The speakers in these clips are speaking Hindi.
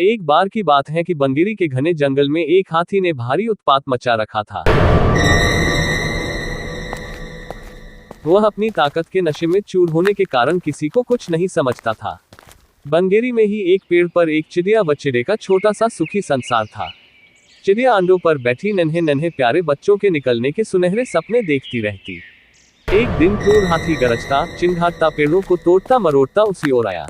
एक बार की बात है कि बंगिरी के घने जंगल में एक हाथी ने भारी उत्पात मचा रखा था। वह अपनी ताकत के नशे में चूर होने के कारण किसी को कुछ नहीं समझता था। बंगिरी में ही एक पेड़ पर एक चिड़िया व चिड़े का छोटा सा सुखी संसार था। चिड़िया अंडों पर बैठी नन्हे नन्हे प्यारे बच्चों के निकलने के सुनहरे सपने देखती रहती। एक दिन क्रूर हाथी गरजता चिंघाड़ता पेड़ों को तोड़ता मरोड़ता उसी ओर आया।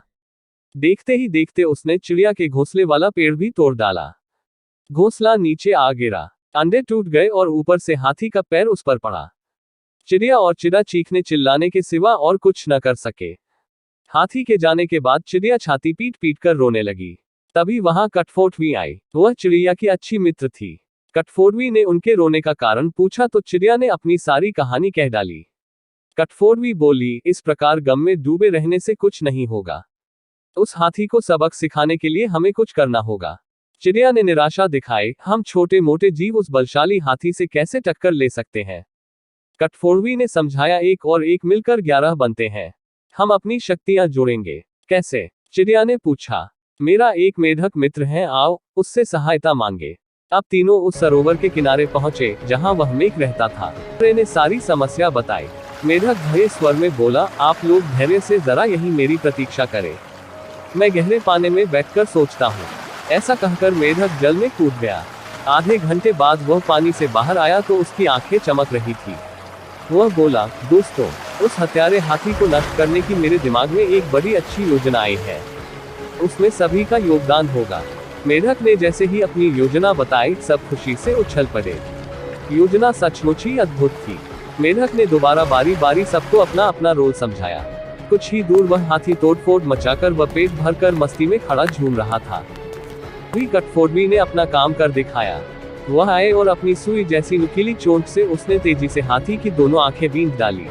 देखते ही देखते उसने चिड़िया के घोंसले वाला पेड़ भी तोड़ डाला। घोंसला नीचे आ गिरा, अंडे टूट गए और ऊपर से हाथी का पैर उस पर पड़ा। चिड़िया और चिड़ा चीखने चिल्लाने के सिवा और कुछ न कर सके। हाथी के जाने के बाद चिड़िया छाती पीट पीट कर रोने लगी। तभी वहां कठफोड़वी आई। वह चिड़िया की अच्छी मित्र थी। कठफोड़वी ने उनके रोने का कारण पूछा तो चिड़िया ने अपनी सारी कहानी कह डाली। कठफोड़वी बोली, इस प्रकार गम में डूबे रहने से कुछ नहीं होगा। उस हाथी को सबक सिखाने के लिए हमें कुछ करना होगा। चिड़िया ने निराशा दिखाई, हम छोटे मोटे जीव उस बलशाली हाथी से कैसे टक्कर ले सकते हैं। कठफोड़वी ने समझाया, एक और एक मिलकर 11 बनते हैं। हम अपनी शक्तियां जोड़ेंगे। कैसे? चिड़िया ने पूछा। मेरा एक मेढक मित्र है, आओ उससे सहायता मांगे। अब तीनों उस सरोवर के किनारे पहुंचे जहां वह मेघ रहता था। चिड़िया ने सारी समस्या बताई। मेढक भय स्वर में बोला, आप लोग धैर्य से जरा यही मेरी प्रतीक्षा करें, मैं गहरे पानी में बैठकर सोचता हूँ। ऐसा कहकर मेढक जल में कूद गया। आधे घंटे बाद वह पानी से बाहर आया तो उसकी आंखें चमक रही थी। वह बोला, दोस्तों, उस हत्यारे हाथी को नष्ट करने की मेरे दिमाग में एक बड़ी अच्छी योजना आई है। उसमें सभी का योगदान होगा। मेढक ने जैसे ही अपनी योजना बताई, सब खुशी से उछल पड़े। योजना सचमुच ही अद्भुत थी। मेढक ने दोबारा बारी बारी सबको अपना अपना रोल समझाया। कुछ ही दूर वह हाथी तोड़फोड़ मचाकर व पेट भरकर मस्ती में खड़ा झूम रहा था। भी कठफोड़वी ने अपना काम कर दिखाया। वह आए और अपनी सुई जैसी नुकीली चोंच से उसने तेजी से हाथी की दोनों आंखें बींध डाली।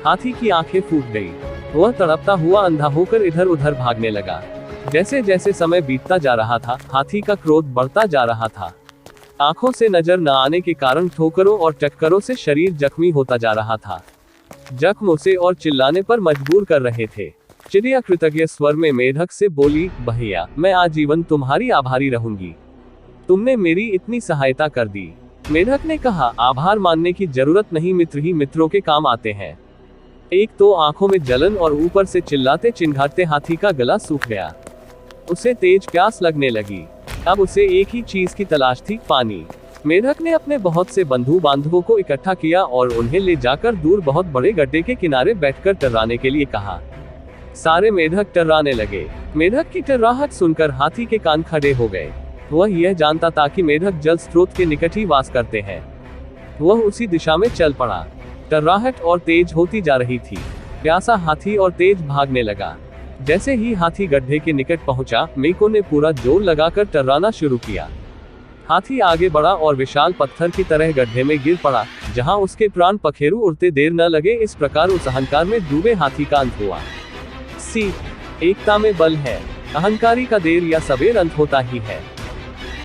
हाथी की आंखें फूट गई। वह तड़पता हुआ अंधा होकर इधर उधर भागने लगा। जैसे जैसे समय बीतता जा रहा था, हाथी का क्रोध बढ़ता जा रहा था। आंखों से नजर न आने के कारण ठोकरों और टक्करों से शरीर जख्मी होता जा रहा था। जख्म उसे और चिल्लाने पर मजबूर कर रहे थे। चिड़िया कृतज्ञ स्वर में मेढक से बोली, भैया, मैं आजीवन तुम्हारी आभारी रहूंगी। तुमने मेरी इतनी सहायता कर दी। मेढक ने कहा, आभार मानने की जरूरत नहीं, मित्र ही मित्रों के काम आते हैं। एक तो आंखों में जलन और ऊपर से चिल्लाते चिंघाड़ते हाथी का गला सूख गया। उसे तेज प्यास लगने लगी। अब उसे एक ही चीज की तलाश थी, पानी। मेढक ने अपने बहुत से बंधु बांधवों को इकट्ठा किया और उन्हें ले जाकर दूर बहुत बड़े गड्ढे के किनारे बैठकर टर्राने के लिए कहा। सारे मेढक टर्राने लगे। मेढक की टर्राहट सुनकर हाथी के कान खड़े हो गए। वह यह जानता था कि मेढक जल स्रोत के निकट ही वास करते हैं। वह उसी दिशा में चल पड़ा। टर्राहट और तेज होती जा रही थी। प्यासा हाथी और तेज भागने लगा। जैसे ही हाथी गड्ढे के निकट पहुंचा, मेको ने पूरा जोर लगाकर टर्राना शुरू किया। हाथी आगे बढ़ा और विशाल पत्थर की तरह गड्ढे में गिर पड़ा, जहां उसके प्राण पखेरु उड़ते देर न लगे। इस प्रकार उस अहंकार में डूबे हाथी का अंत हुआ। एकता में बल है। अहंकारी का देर या सबेर अंत होता ही है।